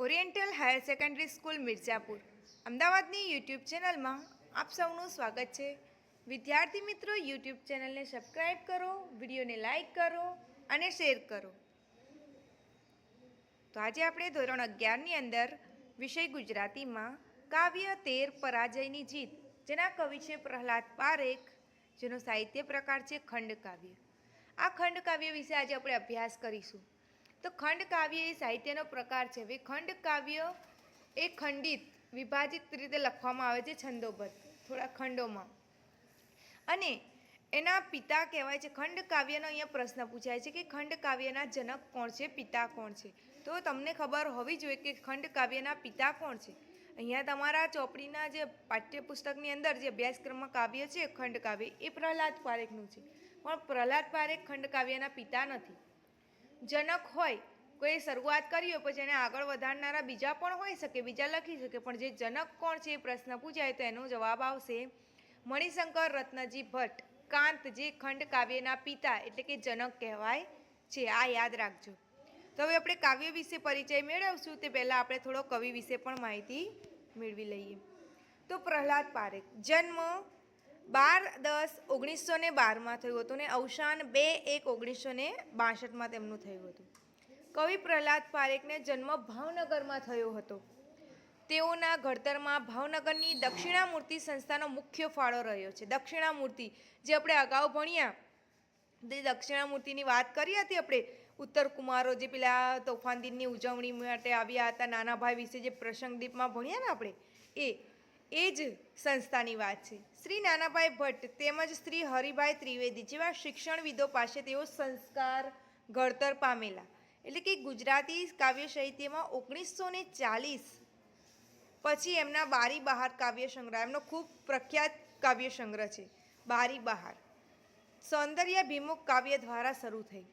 Oriental higher secondary school Mirzapur અમદાવાદની YouTube ચેનલમાં આપ સૌનું સ્વાગત છે. વિદ્યાર્થી મિત્રો, યુટ્યુબ ચેનલને સબસ્ક્રાઈબ કરો, વિડીયોને લાઈક કરો અને શેર કરો. તો આજે આપણે ધોરણ 11ની અંદર વિષય ગુજરાતીમાં કાવ્ય તેર પરાજયની જીત, જેના કવિ છે પ્રહલાદ પારેખ, જેનો સાહિત્ય પ્રકાર છે ખંડકાવ્ય. આ ખંડકાવ્ય વિશે આજે આપણે અભ્યાસ કરીશું. તો ખંડકાવ્ય એ સાહિત્યનો પ્રકાર છે. હવે ખંડકાવ્ય એ ખંડિત વિભાજિત રીતે લખવામાં આવે છે, છંદોબદ્ધ થોડા ખંડોમાં, અને એના પિતા કહેવાય છે. ખંડકાવ્યનો અહીંયા પ્રશ્ન પૂછાય છે કે ખંડકાવ્યના જનક કોણ છે, પિતા કોણ છે? તો તમને ખબર હોવી જોઈએ કે ખંડકાવ્યના પિતા કોણ છે. અહીંયા તમારા ચોપડીના જે પાઠ્યપુસ્તકની અંદર જે અભ્યાસક્રમમાં કાવ્ય છે ખંડકાવ્ય, એ પ્રહલાદ પારેખનું છે. પણ પ્રહલાદ પારેખ ખંડકાવ્યના પિતા નથી. જનક હોય, કોઈ શરૂઆત કરી હોય, પછી એને આગળ વધારનારા બીજા પણ હોઈ શકે, બીજા લખી શકે, પણ જે જનક કોણ છે એ પ્રશ્ન પૂછાય તો એનો જવાબ આવશે મણિશંકર રત્નજી ભટ્ટ કાંત, જે ખંડકાવ્યના પિતા એટલે કે જનક કહેવાય છે. આ યાદ રાખજો. તો હવે આપણે કાવ્ય વિશે પરિચય મેળવશું તે પહેલાં આપણે થોડો કવિ વિશે પણ માહિતી મેળવી લઈએ. તો પ્રહલાદ પારેખ જન્મ 12-10-1912 થયું હતું ને અવસાન 2-1-1962 તેમનું થયું હતું. કવિ પ્રહલાદ પારેખને જન્મ ભાવનગરમાં થયો હતો. તેઓના ઘડતરમાં ભાવનગરની દક્ષિણામૂર્તિ સંસ્થાનો મુખ્ય ફાળો રહ્યો છે. દક્ષિણામૂર્તિ જે આપણે અગાઉ ભણ્યા, તે દક્ષિણામૂર્તિની વાત કરી હતી આપણે. ઉત્તર કુમારો જે પેલા તોફાન દિનની ઉજવણી માટે આવ્યા હતા, નાના ભાઈ વિશે જે પ્રસંગદીપમાં ભણ્યા ને આપણે, એ જ સંસ્થાની વાત છે. શ્રી નાનાભાઈ ભટ્ટ તેમજ શ્રી હરિભાઈ ત્રિવેદી જેવા શિક્ષણવિદો પાસે તેઓ સંસ્કાર ઘડતર પામેલા. એટલે કે ગુજરાતી કાવ્ય સાહિત્યમાં 1940 પછી એમના બારી બહાર કાવ્ય સંગ્રહ, એમનો ખૂબ પ્રખ્યાત કાવ્ય સંગ્રહ છે બારી બહાર, સૌંદર્યાભિમુખ કાવ્ય દ્વારા શરૂ થઈ.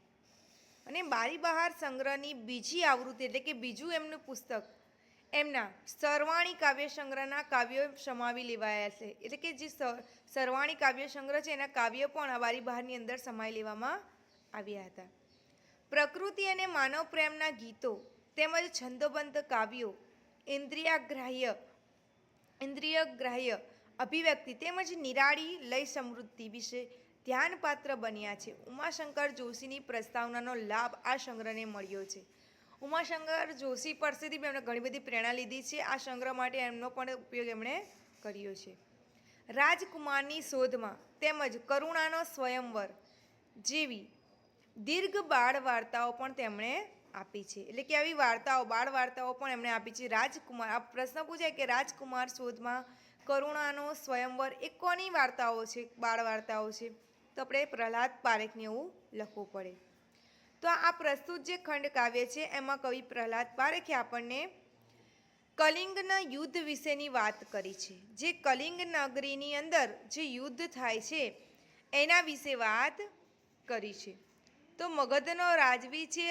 અને બારી બહાર સંગ્રહની બીજી આવૃત્તિ એટલે કે બીજું એમનું પુસ્તક એમના સરવાણી કાવ્ય સંગ્રહના કાવ્યો સમાવી લેવાયા છે. એટલે કે જે સરવાણી કાવ્ય સંગ્રહ છે એના કાવ્યો પણ આ બારી બહારની અંદર સમાવી લેવામાં આવ્યા હતા. પ્રકૃતિ અને માનવ પ્રેમના ગીતો તેમજ છંદોબદ્ધ કાવ્યો ઇન્દ્રિયગ્રાહ્ય અભિવ્યક્તિ તેમજ નિરાળી લય સમૃદ્ધિ વિશે ધ્યાનપાત્ર બન્યા છે. ઉમાશંકર જોશીની પ્રસ્તાવનાનો લાભ આ સંગ્રહને મળ્યો છે. ઉમાશંકર જોશી પાસેથી એમણે ઘણી બધી પ્રેરણા લીધી છે. આ સંગ્રહ માટે એમનો પણ ઉપયોગ એમણે કર્યો છે. રાજકુમારની શોધમાં તેમજ કરુણાનો સ્વયંવર જેવી દીર્ઘ બાળ વાર્તાઓ પણ તેમણે આપી છે. એટલે કે આવી વાર્તાઓ, બાળ વાર્તાઓ પણ એમણે આપી છે. રાજકુમાર, આ પ્રશ્ન પૂછાય કે રાજકુમાર શોધમાં કરુણાનો સ્વયંવર એ કોની વાર્તાઓ છે, બાળ વાર્તાઓ છે? તો આપણે પ્રહલાદ પારેખને એવું લખવું પડે. તો આ પ્રસ્તુત જે ખંડકાવ્ય છે એમાં કવિ પ્રહલાદ પારેખે આપણને કલિંગના યુદ્ધ વિશેની વાત કરી છે. જે કલિંગ નગરીની અંદર જે યુદ્ધ થાય છે એના વિશે વાત કરી છે. તો મગધનો રાજવી છે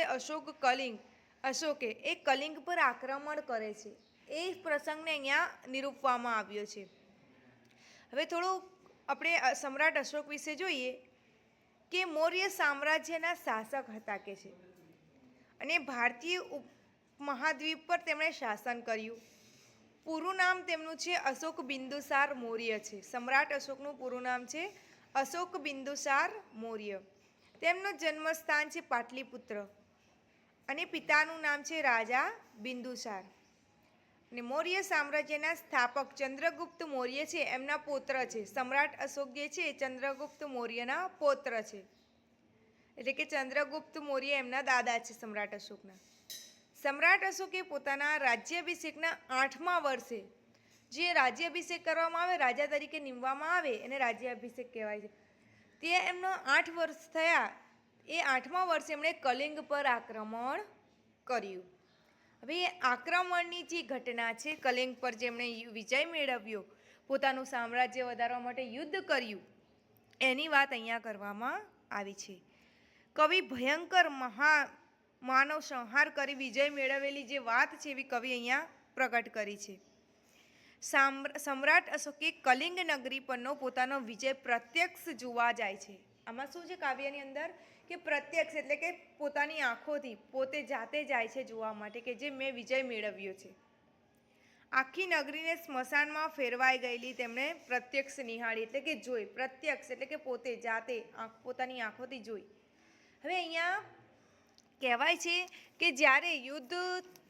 અશોકે એ કલિંગ પર આક્રમણ કરે છે. એ પ્રસંગને અહીંયા નિરૂપવામાં આવ્યો છે. હવે થોડું આપણે સમ્રાટ અશોક વિશે જોઈએ કે મૌર્ય સામ્રાજ્યના શાસક હતા કે છે, અને ભારતીય મહાદ્વીપ પર તેમણે શાસન કર્યું. પૂરું નામ તેમનું છે અશોક બિંદુસાર મૌર્ય છે. સમ્રાટ અશોકનું પૂરું નામ છે અશોક બિંદુસાર મૌર્ય. તેમનું જન્મસ્થાન છે પાટલીપુત્ર, અને પિતાનું નામ છે રાજા બિંદુસાર. અને મૌર્ય સામ્રાજ્યના સ્થાપક ચંદ્રગુપ્ત મૌર્ય છે, એમના પૌત્ર છે. સમ્રાટ અશોક જે છે એ ચંદ્રગુપ્ત મૌર્યના પૌત્ર છે. એટલે કે ચંદ્રગુપ્ત મૌર્ય એમના દાદા છે સમ્રાટ અશોકના. સમ્રાટ અશોકે પોતાના રાજ્યાભિષેકના 8મા વર્ષે જે રાજ્યાભિષેક કરવામાં આવે, રાજા તરીકે નિમવામાં આવે, એને રાજ્યાભિષેક કહેવાય છે. તે એમનો 8 વર્ષ થયા, એ 8મા વર્ષે એમણે કલિંગ પર આક્રમણ કર્યું. હવે એ આક્રમણની જે ઘટના છે, કલિંગ પર જેમણે વિજય મેળવ્યો, પોતાનું સામ્રાજ્ય વધારવા માટે યુદ્ધ કર્યું, એની વાત અહીંયા કરવામાં આવી છે. કવિ ભયંકર માનવ સંહાર કરી વિજય મેળવેલી જે વાત છે એવી કવિ અહીંયા પ્રગટ કરી છે. સમ્રાટ અશોકે કલિંગ નગરી પરનો પોતાનો વિજય પ્રત્યક્ષ જોવા જાય છે. આમાં શું છે કાવ્યની અંદર કે પ્રત્યક્ષ એટલે કે પોતાની આંખોથી પોતે જાતે જાય છે જોવા માટે કે જે મેં વિજય મેળવ્યો છે. આખી નગરીને સ્મશાનમાં ફેરવાઈ ગયેલી તેમણે પ્રત્યક્ષ નિહાળી એટલે કે જોઈ. પ્રત્યક્ષ એટલે કે પોતે જાતે પોતાની આંખોથી જોઈ. હવે અહીંયા કહેવાય છે કે જ્યારે યુદ્ધ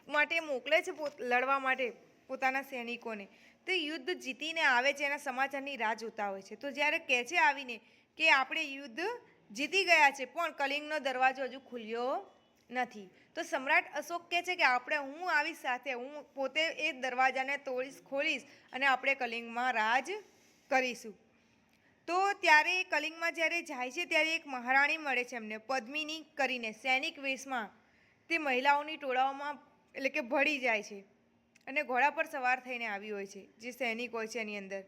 માટે મોકલે છે લડવા માટે પોતાના સૈનિકોને, તો યુદ્ધ જીતીને આવે છે એના સમાચારની રાહ જોતા હોય છે. તો જ્યારે કહે છે આવીને કે આપણે યુદ્ધ જીતી ગયા છે પણ કલિંગનો દરવાજો હજુ ખુલ્યો નથી, તો સમ્રાટ અશોક કહે છે કે હું આવીશ સાથે, હું પોતે એ દરવાજાને ખોલીશ અને આપણે કલિંગમાં રાજ કરીશું. તો ત્યારે કલિંગમાં જ્યારે જાય છે ત્યારે એક મહારાણી મળે છે એમને, પદ્મિની કરીને, સૈનિક વેશમાં. તે મહિલાઓની ટોળાઓમાં એટલે કે ભળી જાય છે અને ઘોડા પર સવાર થઈને આવી હોય છે. જે સૈનિક હોય છે એની અંદર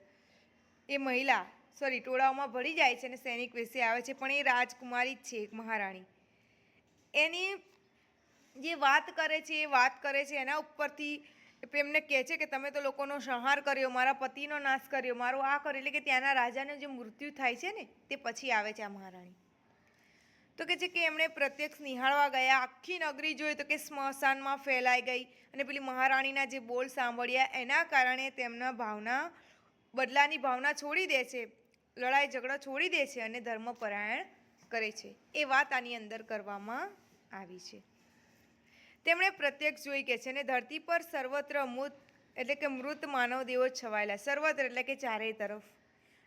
એ મહિલા ટોળાઓમાં ભળી જાય છે અને સૈનિક વેશે આવે છે, પણ એ રાજકુમારી જ છે, એક મહારાણી. એની જે વાત કરે છે એના ઉપરથી એમને કહે છે કે તમે તો લોકોનો સંહાર કર્યો, મારા પતિનો નાશ કર્યો, મારો આ કર્યો. એટલે કે ત્યાંના રાજાનું જે મૃત્યુ થાય છે ને તે પછી આવે છે આ મહારાણી. તો કહે છે કે એમણે પ્રત્યક્ષ નિહાળવા ગયા, આખી નગરી જોઈ તો કે સ્મશાનમાં ફેલાઈ ગઈ અને પેલી મહારાણીના જે બોલ સાંભળ્યા એના કારણે તેમના બદલાની ભાવના છોડી દે છે, લડાઈ ઝઘડો છોડી દે છે અને ધર્મપરાયણ કરે છે. એ વાત આની અંદર કરવામાં આવી છે. તેમણે પ્રત્યક્ષ જોઈ કે છે ને ધરતી પર સર્વત્ર મૃત માનવ દેવો છવાયેલા, સર્વત્ર એટલે કે ચારેય તરફ.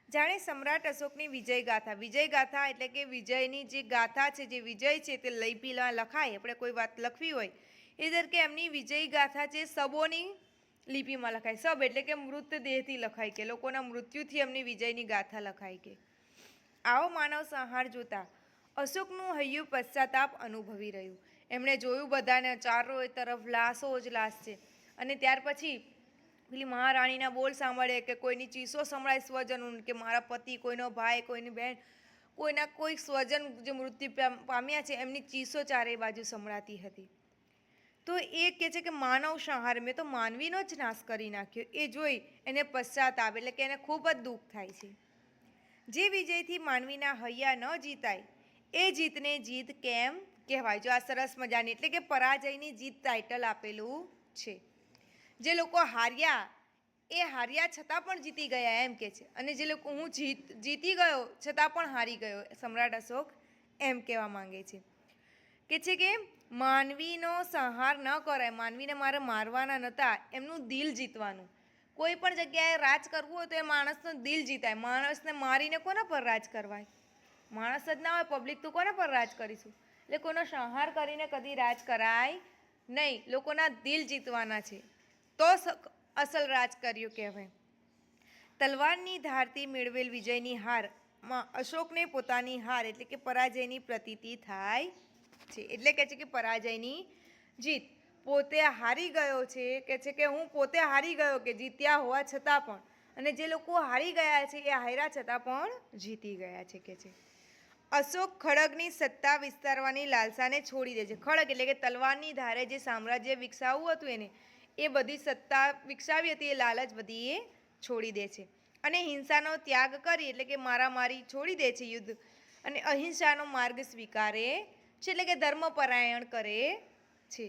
જાણે સમ્રાટ અશોકની વિજય ગાથા એટલે કે વિજયની જે ગાથા છે, જે વિજય છે તે લિપિમાં લખાય. આપણે કોઈ વાત લખવી હોય એ તરીકે એમની વિજય ગાથા છે શબોની લિપિમાં લખાય. શબ એટલે કે મૃતદેહથી લખાય, કે લોકોના મૃત્યુથી એમની વિજયની ગાથા લખાય. કે આવો માનવ સંહાર જોતા અશોકનું હૈયું પશ્ચાતાપ અનુભવી રહ્યું. એમણે જોયું બધાને ચારો તરફ લાશો જ લાશ છે. અને ત્યાર પછી પેલી મહારાણીના બોલ સાંભળે કે કોઈની ચીસો સંભળાય સ્વજનોની, કે મારા પતિ, કોઈનો ભાઈ, કોઈની બહેન, કોઈ સ્વજન જે મૃત્યુ પામ્યા છે એમની ચીસો ચારે બાજુ સંભળાતી હતી. તો એ કહે છે કે માનવ સંહાર, મેં તો માનવીનો જ નાશ કરી નાખ્યો. એ જોઈ એને પશ્ચાતાપ એટલે કે એને ખૂબ જ દુઃખ થાય છે. જે વિજયથી માનવીના હૈયા ન જીતાય એ જીતને જીત કેમ કહેવાય? જો આ સરસ મજાની એટલે કે પરાજયની જીત ટાઇટલ આપેલું છે. જે લોકો હાર્યા એ હાર્યા છતાં પણ જીતી ગયા એમ કે છે, અને જે લોકો હું જીતી ગયો છતાં પણ હારી ગયો, સમ્રાટ અશોક એમ કહેવા માંગે છે. કે માનવીનો સંહાર ન કરાય, માનવીને મારે મારવાના નહોતા, એમનું દિલ જીતવાનું. કોઈ પણ જગ્યાએ રાજ કરવું હોય તો એ માણસનું દિલ જીતાય. માણસને મારીને કોના પર રાજ કરવાય? માણસ જ ના હોય, પબ્લિક તો કોના પર રાજ કરીશું? એટલે કોઈનો સંહાર કરીને કદી રાજ કરાય નહીં. લોકોના દિલ જીતવાના છે તો અસલ રાજ કર્યું કહેવાય. તલવારની ધારથી મેળવેલ વિજયની હારમાં અશોકને પોતાની હાર એટલે કે પરાજયની પ્રતીતિ થાય છે. એટલે કહે છે કે પરાજયની જીત, પોતે હારી ગયો છે. કહે છે કે હું પોતે હારી ગયો, કે જીત્યા હોવા છતાં પણ. અને જે લોકો હારી ગયા છે એ હાર્યા છતાં પણ જીતી ગયા છે. કે છે અશોક ખડગની સત્તા વિસ્તારવાની લાલસાને છોડી દે છે. ખડગ એટલે કે તલવારની ધારે જે સામ્રાજ્ય વિકસાવવું હતું એને, એ બધી સત્તા વિકસાવી હતી, એ લાલચ બધી એ છોડી દે છે. અને હિંસાનો ત્યાગ કરી એટલે કે મારામારી છોડી દે છે, યુદ્ધ, અને અહિંસાનો માર્ગ સ્વીકારે છે એટલે કે ધર્મપરાયણ કરે છે.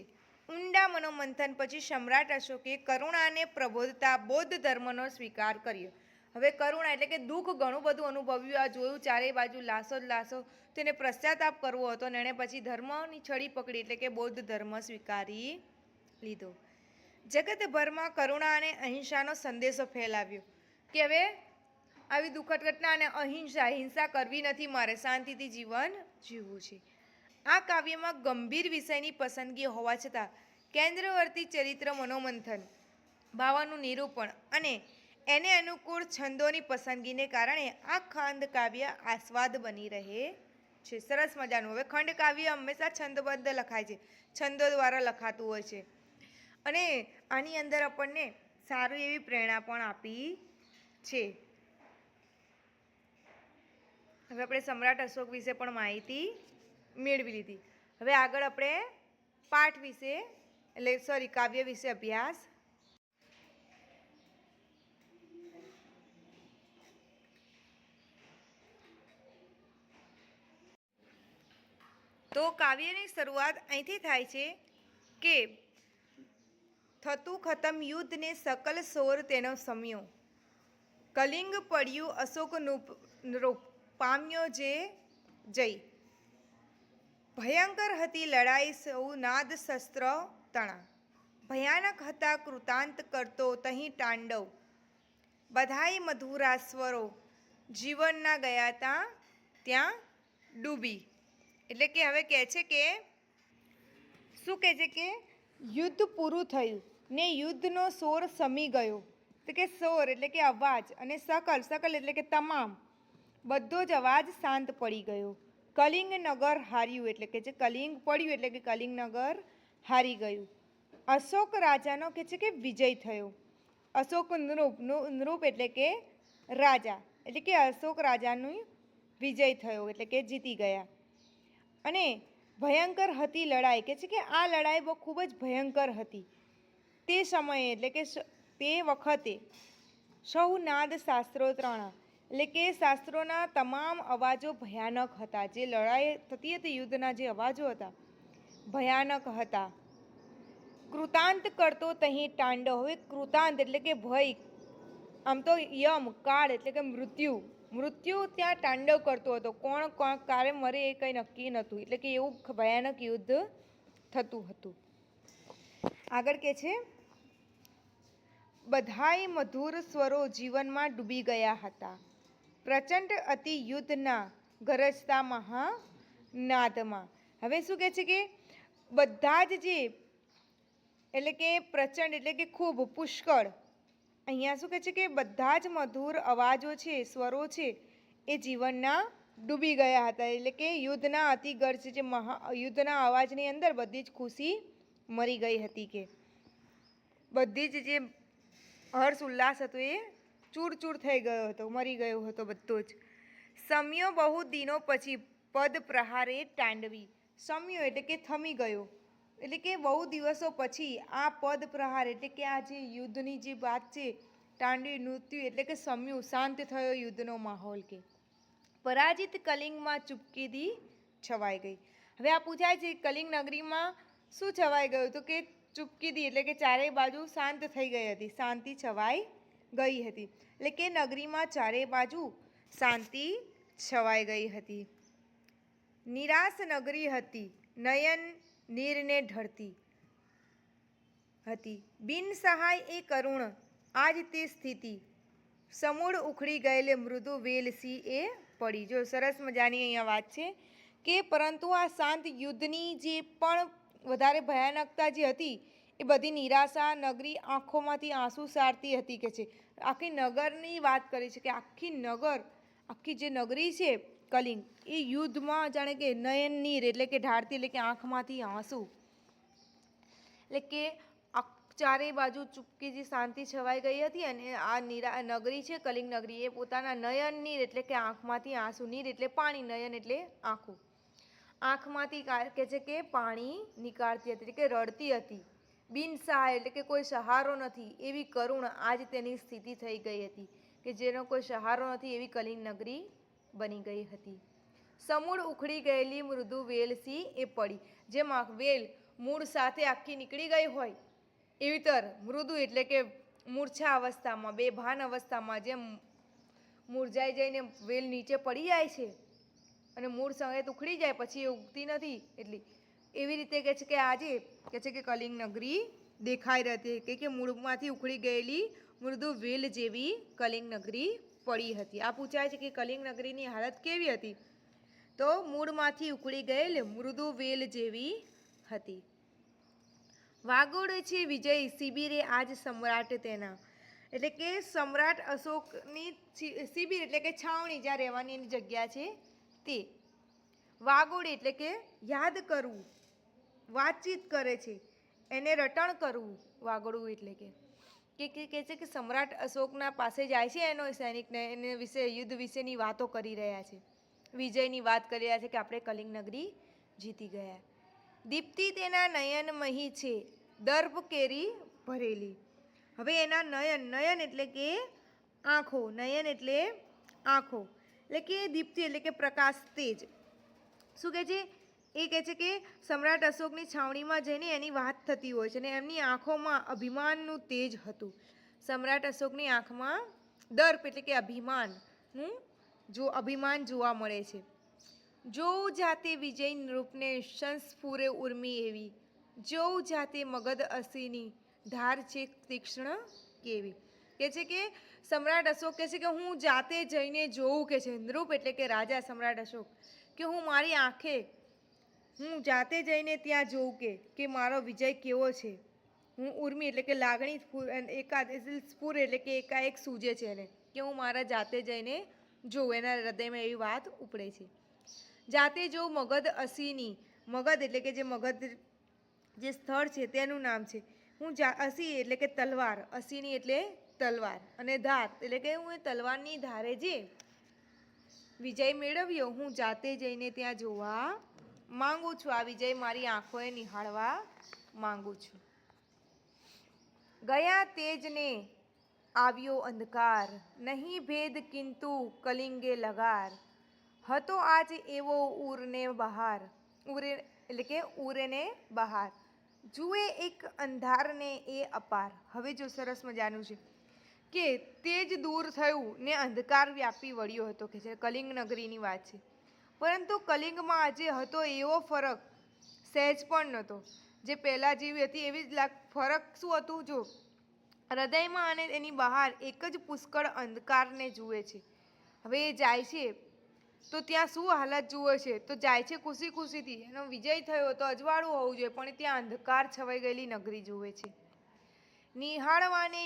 ઊંડા મનોમંથન પછી સમ્રાટ અશોકે કરુણાને પ્રબોધતા બૌદ્ધ ધર્મનો સ્વીકાર કર્યો. હવે કરુણા એટલે કે દુઃખ ઘણું બધું અનુભવ્યું, આ જોયું ચારે બાજુ લાશો જ લાશો, તેને પશ્ચાતાપ કરવો હતો અને એણે પછી ધર્મની છડી પકડી એટલે કે બૌદ્ધ ધર્મ સ્વીકારી લીધો. જગતભરમાં કરુણા અને અહિંસાનો સંદેશો ફેલાવ્યો કે હવે આવી દુઃખદ ઘટના અને હિંસા કરવી નથી, મારે શાંતિથી જીવન જીવવું છે. આ કાવ્યમાં ગંભીર વિષયની પસંદગી હોવા છતાં કેન્દ્રવર્તી ચરિત્ર મનોમંથન, ભાવનું નિરૂપણ અને એને અનુકૂળ છંદોની પસંદગીને કારણે આ ખંડકાવ્ય આસ્વાદ બની રહે છે. સરસ મજાનું. હવે ખંડકાવ્ય હંમેશા છંદબદ્ધ લખાય છે, છંદો દ્વારા લખાતું હોય છે, અને આની અંદર આપણને સારી એવી પ્રેરણા પણ આપી છે. હવે આપણે સમ્રાટ અશોક વિશે પણ માહિતી મેળવી લીધી. હવે આગળ આપણે પાઠ વિશે કાવ્ય વિશે અભ્યાસ. તો કાવ્યની શરૂઆત અહીંથી થાય છે કે થતું ખતમ યુદ્ધ ને સકલ સોર તેનો સમ્યો, કલિંગ પડ્યું અશોક નૃપ પામ્યો જે જય, ભયંકર હતી લડાઈ સૌ નાદ શસ્ત્ર તણા, ભયાનક હતા કૃતાંત કરતો તહીં તાંડવ, બધાય મધુરા સ્વરો જીવનના ગયા ત્યાં ડૂબી. એટલે કે હવે કહે છે કે શું કહે છે કે યુદ્ધ પૂરું થયું ને યુદ્ધનો સોર સમી ગયો. તો કે સોર એટલે કે અવાજ અને સકલ એટલે કે તમામ બધો જ અવાજ શાંત પડી ગયો. કલિંગ નગર હાર્યું એટલે કે જે કલિંગ પડ્યું એટલે કે કલિંગ નગર હારી ગયું. અશોક રાજાનો કહે છે કે વિજય થયો. અશોક નૃપ એટલે કે રાજા એટલે કે અશોક રાજાનું વિજય થયો એટલે કે જીતી ગયા. અને ભયંકર હતી લડાઈ કે છે કે આ લડાઈ બહુ ખૂબ જ ભયંકર હતી. તે સમયે એટલે કે તે વખતે સૌ નાદ શાસ્ત્રો ત્રણા એટલે કે શાસ્ત્રોના તમામ અવાજો ભયાનક હતા. જે લડાઈ થતી હતી યુદ્ધના જે અવાજો હતા ભયાનક હતા. કૃતાંત કરતો તહીં તાંડવ. હવે કૃતાંત એટલે કે ભય, આમ તો યમ કાળ એટલે કે મૃત્યુ ત્યાં તાંડવ કરતો હતો. કોણ કારે મરે એ કંઈ નક્કી નહોતું. એટલે કે એવું ભયાનક યુદ્ધ થતું હતું. આગળ કે છે બધાય મધુર સ્વરો જીવનમાં ડૂબી ગયા હતા. પ્રચંડ અતિ યુદ્ધના ગરજતા મહાનાદમાં. હવે શું કહે છે કે બધા જ જે એટલે કે પ્રચંડ એટલે કે ખૂબ પુષ્કળ, અહીંયા શું કહે છે કે બધા જ મધુર અવાજો છે સ્વરો છે એ જીવનના ડૂબી ગયા હતા. એટલે કે યુદ્ધના અતિગર્જ જે યુદ્ધના અવાજની અંદર બધી જ ખુશી મરી ગઈ હતી. કે બધી જ જે હર્ષ ઉલ્લાસ હતો એ ચૂર થઈ ગયો હતો, મરી ગયો હતો બધો જ. સમ્યો બહુ દિનો પછી પદ પ્રહારે તાંડવી. સમ્યો એટલે કે થમી ગયો એટલે કે બહુ દિવસો પછી આ પદ પ્રહાર એટલે કે આ જે યુદ્ધની જે વાત છે તાંડવી નૃત્ય એટલે કે સમ્યું શાંત થયો યુદ્ધનો માહોલ. કે પરાજિત કલિંગમાં ચૂપકીદી છવાઈ ગઈ. હવે આ પૂછાય છે કલિંગ નગરીમાં શું છવાઈ ગયું? તો કે ચૂપકીદી એટલે કે ચારેય બાજુ શાંત થઈ ગઈ હતી, શાંતિ છવાઈ ગઈ હતી. એટલે કે નગરીમાં ચારેય બાજુ શાંતિ છવાઈ ગઈ હતી. નિરાશ નગરી હતી નયન નીરને ઢળતી હતી, બિન સહાય એ કરુણ આજ તે સ્થિતિ, સમૂળ ઉખડી ગયેલે મૃદુ વેલસી એ પડી. જો સરસ મજાની અહીંયા વાત છે કે પરંતુ આ શાંત યુદ્ધની જે પણ વધારે ભયાનકતા જે હતી એ બધી નિરાશા નગરી આંખોમાંથી આંસુ સારતી હતી. કે છે આખી નગરની વાત કરી છે કે આખી જે નગરી છે કલિંગ એ યુદ્ધમાં જાણે કે નયન નીર એટલે કે ઢાળતી એટલે કે આંખમાંથી આંસુ એટલે કે ચારેય બાજુ ચૂપકી જે શાંતિ છવાઈ ગઈ હતી. અને આ નગરી છે કલિંગ નગરી એ પોતાના નયન નીર એટલે કે આંખમાંથી આંસુ, નીર એટલે પાણી, નયન એટલે આંખું, આંખમાંથી કહે છે કે પાણી નીકાળતી હતી એટલે કે રડતી હતી. બિન સહાય એટલે કે કોઈ સહારો નથી એવી કરુણ આજ તેની સ્થિતિ થઈ ગઈ હતી કે જેનો કોઈ સહારો નથી એવી કલિંગ નગરી બની ગઈ હતી. સમૂળ ઉખડી ગયેલી મૃદુ વેલસી એ પડી. જેમાં વેલ મૂળ સાથે આખી નીકળી ગઈ હોય એવી તર મૃદુ એટલે કે મૂર્છા અવસ્થામાં, બેભાન અવસ્થામાં જેમ મૂરઝાઈ જઈને વેલ નીચે પડી જાય છે અને મૂળ સંગે ઉખડી જાય પછી એ ઉગતી નથી એટલી એવી રીતે કહે છે કે આજે કહે છે કે કલિંગ નગરી દેખાઈ રહી કે મૂળમાંથી ઉખડી ગયેલી મૃદુ વેલ જેવી કલિંગ નગરી પડી હતી. આ પૂછાય છે કે કલિંગ નગરીની હાલત કેવી હતી? તો મૂળમાંથી ઉખડી ગયેલ મૃદુ વેલ જેવી હતી. વાગોળે છે વિજય શિબિરે આજ સમ્રાટ તેના. એટલે કે સમ્રાટ અશોકની શિબિર એટલે કે છાવણી જ્યાં રહેવાની એની જગ્યા છે તે. વાગોળે એટલે કે યાદ કરવું, વાતચીત કરે છે, એને રટણ કરવું. વાગોળવું એટલે કે કહે છે કે સમ્રાટ અશોકના પાસે જાય છે એનો સૈનિકને એને વિશે યુદ્ધ વિશેની વાતો કરી રહ્યા છે, વિજયની વાત કરી રહ્યા છે કે આપણે કલિંગ નગરી જીતી ગયા. દીપ્તિ તેના નયનમહી છે દર્પ કેરી ભરેલી. હવે એના નયન એટલે કે આંખો, નયન એટલે આંખો એટલે કે દીપ્તિ એટલે કે પ્રકાશ, તેજ. શું કહે છે એ કહે છે કે સમ્રાટ અશોકની છાવણીમાં જઈને એની વાત થતી હોય છે અને એમની આંખોમાં અભિમાનનું તેજ હતું. સમ્રાટ અશોકની આંખમાં દર્પ એટલે કે અભિમાનનું અભિમાન જોવા મળે છે. જોઉં જાતે વિજય નૃપને સંસ્ફુરે ઉર્મી એવી, જોઉં જાતે મગધ અસીની ધાર છે તીક્ષ્ણ કેવી. કહે છે કે સમ્રાટ અશોક કહે છે કે હું જાતે જઈને જોઉં કે છે, નૃપ એટલે કે રાજા સમ્રાટ અશોક, કે હું મારી આંખે હું જાતે જઈને ત્યાં જોઉં કે મારો વિજય કેવો છે. હું ઉર્મી એટલે કે લાગણી એકાદ સ્ફુર એટલે કે એકાએક સૂજે છે એને, કે હું મારા જાતે જઈને જોઉં, એના હૃદયમાં એવી વાત ઉપડે છે. જાતે જોઉં મગધ અસીની, મગધ એટલે કે જે મગધ જે સ્થળ છે તેનું નામ છે. હું અસી એટલે કે તલવાર, અસીની એટલે તલવાર, અને ધાર એટલે કે હું એ તલવારની ધારે જે વિજય મેળવ્યો હું જાતે જઈને ત્યાં જોવા માંગુ છું. આ વિજય મારી આંખોએ નિહાળવા માંગુ છું. ગયા તેજને આવ્યો અંધકાર, નહીં ભેદ કિંતુ કલિંગે લગાર, હતો આજ એવો ઉરને બહાર, ઉરે એટલે કે ઉરેને બહાર, જુએ એક અંધારને એ અપાર. હવે જો સરસ મજાનું છે કે તેજ દૂર થયું ને અંધકાર વ્યાપી વળ્યો હતો, કે છે કલિંગ નગરીની વાત છે. પરંતુ કલિંગમાં આજે હતો એવો ફરક સહેજ પણ નહોતો. જે પહેલાં જેવી હતી એવી જ ફરક શું હતું, જો હૃદયમાં અને એની બહાર એક જ પુષ્કળ અંધકારને જુએ છે. હવે એ જાય છે તો ત્યાં શું હાલત જુએ છે, તો જાય છે ખુશી ખુશીથી, એનો વિજય થયો તો અજવાળું હોવું જોઈએ, પણ ત્યાં અંધકાર છવાઈ ગયેલી નગરી જુએ છે. નિહાળવાને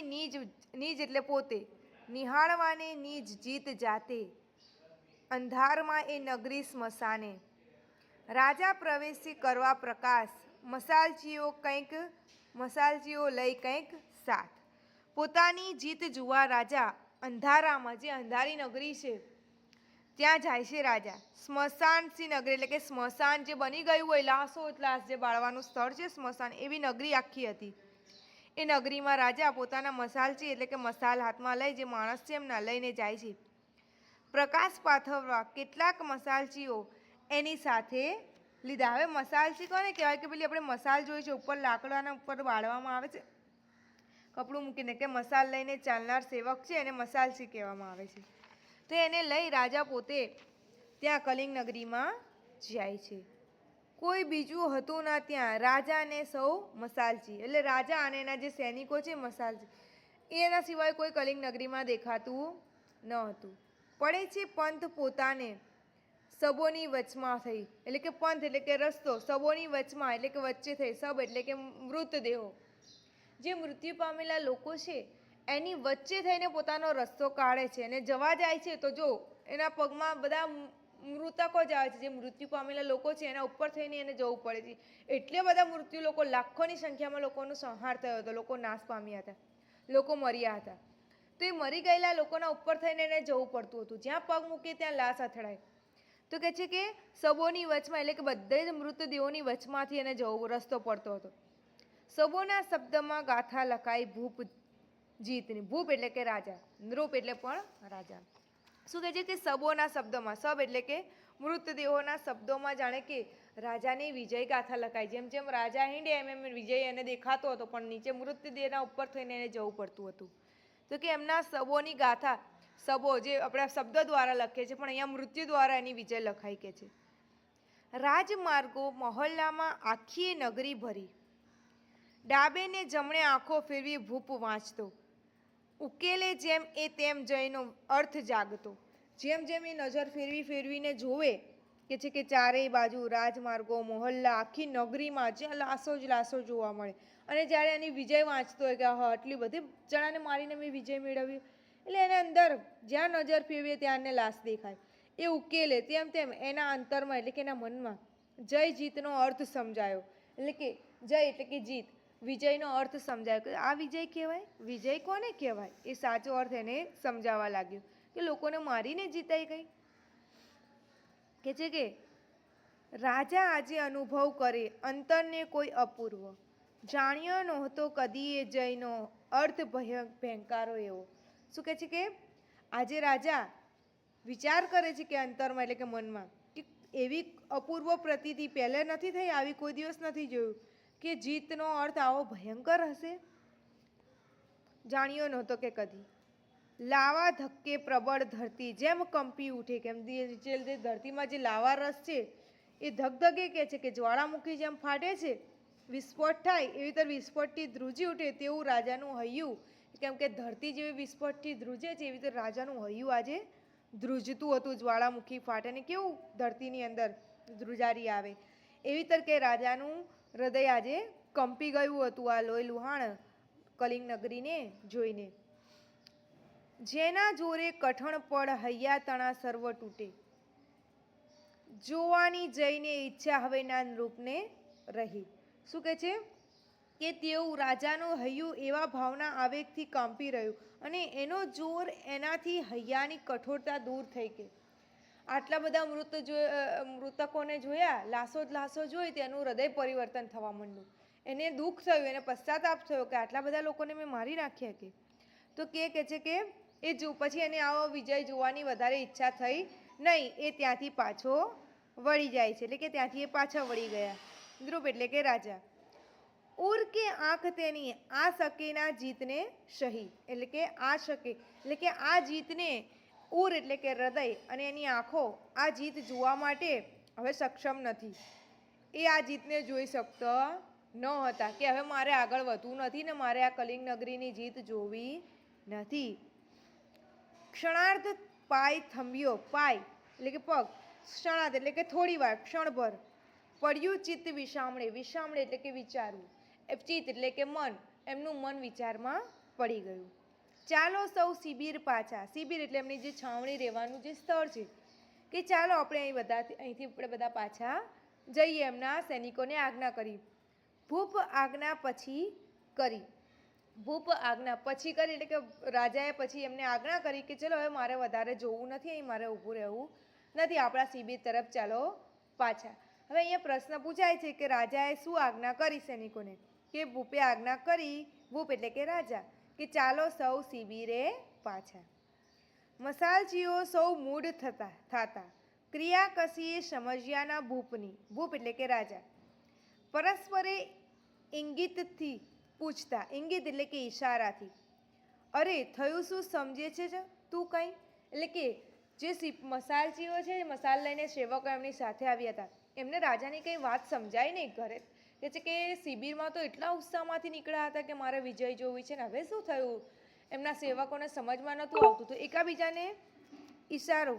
નીજ એટલે પોતે, નિહાળવાને નીજ જીત જાતે, અંધારમાં એ નગરી સ્મશાને, રાજા પ્રવેશી કરવા પ્રકાશ, મસાલચીઓ લઈ કંઈક સાથ. પોતાની જીત જોવા રાજા અંધારામાં, જે અંધારી નગરી છે ત્યાં જાય છે રાજા. સ્મશાનસી નગરી એટલે કે સ્મશાન જે બની ગયું હોય, લાશો લાશ જે બાળવાનું સ્થળ છે સ્મશાન, એવી નગરી આખી હતી. એ નગરીમાં રાજા પોતાના મસાલચી એટલે કે મસાલ હાથમાં લઈ, જે માણસ છે એમના લઈને જાય છે. પ્રકાશ પાથરવા કેટલાક મસાલચીઓ એની સાથે લીધા. હવે મસાલચી કોને કહેવાય, કે પેલી આપણે મસાલ જોઈ છે ઉપર લાકડાના ઉપર બાળવામાં આવે છે કપડું મૂકીને, કે મસાલ લઈને ચાલનાર સેવક છે એને મસાલચી કહેવામાં આવે છે. તો એને લઈ રાજા પોતે ત્યાં કલિંગ નગરીમાં જાય છે. કોઈ બીજું હતું ના ત્યાં, રાજાને સૌ મસાલચી, એટલે રાજા અને એના જે સૈનિકો છે મસાલચી, એના સિવાય કોઈ કલિંગ નગરીમાં દેખાતું ન હતું. પડે છે પંથ પોતાને સબોની વચમાં થઈ, એટલે કે પંથ એટલે કે રસ્તો, સબોની વચમાં એટલે કે વચ્ચે થઈ, સબ એટલે કે મૃતદેહો, જે મૃત્યુ પામેલા લોકો છે એની વચ્ચે થઈને પોતાનો રસ્તો કાઢે છે અને જવા જાય છે. તો જો એના પગમાં બધા મૃતકો જ આવે છે, જે મૃત્યુ પામેલા લોકો છે એના ઉપર થઈને એને જવું પડે છે. એટલે બધા મૃત્યુ લોકો, લાખોની સંખ્યામાં લોકોનો સંહાર થયો હતો, લોકો નાશ પામ્યા હતા, લોકો મર્યા હતા. તો એ મરી ગયેલા લોકોના ઉપર થઈને એને જવું પડતું હતું, જ્યાં પગ મૂકે ત્યાં લાશ અથડાય. તો કહે છે કે સબોની વચમાં એટલે કે બધે જ મૃતદેહોની વચમાંથી એને જવો રસ્તો પડતો હતો. સબોના શબ્દમાં ગાથા લખાઈ ભૂપ જીતની, ભૂપ એટલે કે રાજા, નૃપ એટલે પણ રાજા. શું કહે છે કે સબોના શબ્દમાં, સબ એટલે કે મૃતદેહોના શબ્દોમાં જાણે કે રાજાની વિજય ગાથા લખાય. જેમ જેમ રાજા હિંડે એમ એમ વિજય એને દેખાતો હતો, પણ નીચે મૃતદેહના ઉપર થઈને એને જવું પડતું હતું. તો કે એમના સબોની ગાથા, સબો જે આપણે શબ્દ દ્વારા લખીએ છીએ પણ અહીંયા મૃત્યુ દ્વારા એની વિજય લખાઈ કે છે. રાજમાર્ગો મહોલ્લામાં આખી નગરી ભરી, ડાબે ને જમણે આંખો ફેરવી ભૂપ વાંચતો, ઉકેલે જેમ એ તેમ જયનો અર્થ જાગતો. જેમ જેમ એ નજર ફેરવીને જોવે કે છે કે ચારેય બાજુ રાજમાર્ગો મહોલ્લા આખી નગરીમાં જ્યાં લાશો જ લાશો જોવા મળે, અને જ્યારે એની વિજય વાંચતો હોય કે હા આટલી બધી જણાને મારીને મેં વિજય મેળવ્યો, એટલે એને અંદર જ્યાં નજર ફેરવીએ ત્યાં એને લાશ દેખાય. એ ઉકેલે તેમ તેમ એના અંતરમાં એટલે કે એના મનમાં જય જીતનો અર્થ સમજાયો. એટલે કે જય એટલે કે જીત, વિજયનો અર્થ સમજાયો કે આ વિજય કહેવાય, વિજય કોને કહેવાય, એ સાચો અર્થ એને સમજાવવા લાગ્યો કે લોકોને મારીને જીતાઈ ગઈ. કે છે કે રાજા આજે અનુભવ કરે અંતરને કોઈ અપૂર્વ, જાણ્યો નહોતો કદી એ જયનો અર્થ ભયંકારો એવો. શું કહે છે કે આજે રાજા વિચાર કરે છે કે અંતરમાં એટલે કે મનમાં, કે એવી અપૂર્વ પ્રતીતિ પહેલે નથી થઈ, આવી કોઈ દિવસ નથી જોયું કે જીતનો અર્થ આવો ભયંકર હશે. જાણ્યો નહોતો કે કદી. લાવા ધક્કે પ્રબળ ધરતી જેમ કંપી ઉઠે, કેમ ધરતીમાં જે લાવા રસ છે એ ધગધગે કે છે કે જ્વાળામુખી જેમ ફાટે છે, વિસ્ફોટ થાય એવી રીતે વિસ્ફોટથી ધ્રુજી ઉઠે તેવું રાજાનું હૈયું, કેમ કે ધરતી જેવી વિસ્ફોટથી ધ્રુજે છે એવી રીતે રાજાનું હૈયું આજે ધ્રુજતું હતું. જ્વાળામુખી ફાટે ને કેવું ધરતીની અંદર ધ્રુજારી આવે એવી તરકે રાજાનું હૃદય આજે કંપી ગયું હતું આ લોહી લુહાણ કલિંગ નગરીને જોઈને. જેના જોરે કઠણ પડ હૈયા તણા સર્વ તૂટે, જોવાની જઈને ઈચ્છા હવે ના રૂપને રહી. શું કહે છે કે તેવું રાજાનું હૈયું એવા ભાવના આવેગથી કાંપી રહ્યું અને એનો જોર એનાથી હૈયાની કઠોરતા દૂર થઈ ગઈ. આટલા બધા મૃતકોને જોયા, લાશો જ લાશો જોઈ, તેનું હૃદય પરિવર્તન થવા માંડ્યું. એને દુઃખ થયું, એને પશ્ચાતાપ થયો કે આટલા બધા લોકોને મેં મારી નાખ્યા કે. તો કે છે કે એ પછી એને આવો વિજય જોવાની વધારે ઈચ્છા થઈ નહીં. એ ત્યાંથી પાછો વળી જાય છે, એટલે કે ત્યાંથી એ પાછા વળી ગયા. ધ્રુવ એટલે કે રાજા. ઉર કે આંખ તેની આ શકેના જીતને શહી, એટલે કે આ શકે એટલે કે આ જીતને, ઉર એટલે કે હૃદય અને એની આંખો આ જીત જોવા માટે હવે સક્ષમ નથી. એ આ જીતને જોઈ શકતો ન હતા કે હવે મારે આગળ વધવું નથી ને મારે આ કલિંગ નગરીની જીત જોવી નથી. ક્ષણાર્ધ પાય થંભ્યો, પાય એટલે કે પગ, ક્ષણાર્ધ એટલે કે થોડી વાર, ક્ષણભર. પડ્યું ચિત્ત વિસામણે, વિસામણે એટલે કે વિચારવું, ચિત્ત એટલે કે મન, એમનું મન વિચારમાં પડી ગયું. ચાલો સૌ શિબિર પાછા, શિબિર એટલે એમની જે છાવણી રહેવાનું જે સ્થળ છે, કે ચાલો આપણે અહીંથી આપણે બધા પાછા જઈએ. એમના સૈનિકોને આજ્ઞા કરી. ભૂપ આજ્ઞા પછી કરી, ભૂપ આજ્ઞા પછી કરી એટલે કે રાજાએ પછી એમને આજ્ઞા કરી કે ચલો હવે મારે વધારે જોવું નથી, અહીં મારે ઊભું રહેવું નથી, આપણા શિબિર તરફ ચાલો પાછા. હવે અહીંયા પ્રશ્ન પૂછાય છે કે રાજાએ શું આજ્ઞા કરી સૈનિકોને, કે ભૂપે આજ્ઞા કરી, ભૂપ એટલે કે રાજા, કે ચાલો સૌ શિબિરે પાછા. મસાલજીઓ સૌ મૂઢ થતા, ક્રિયા કસીએ સમજ્યાના ભૂપની, ભૂપ એટલે કે રાજા, પરસ્પરે ઇંગિતથી પૂછતા, ઇંગિત એટલે કે ઈશારાથી, અરે થયું શું, સમજે છે તું કંઈ? એટલે કે જે મસાલજીઓ છે, મસાલ લઈને સેવકો એમની સાથે આવ્યા હતા, એમને રાજાની કંઈ વાત સમજાય નહીં. ઘરે કે છે કે શિબિરમાં તો એટલા ઉત્સાહમાંથી નીકળ્યા હતા કે મારે વિજય જોવી છે ને હવે શું થયું, એમના સેવકોને સમજમાં નહોતું આવતું. તો એકાબીજાને ઈશારો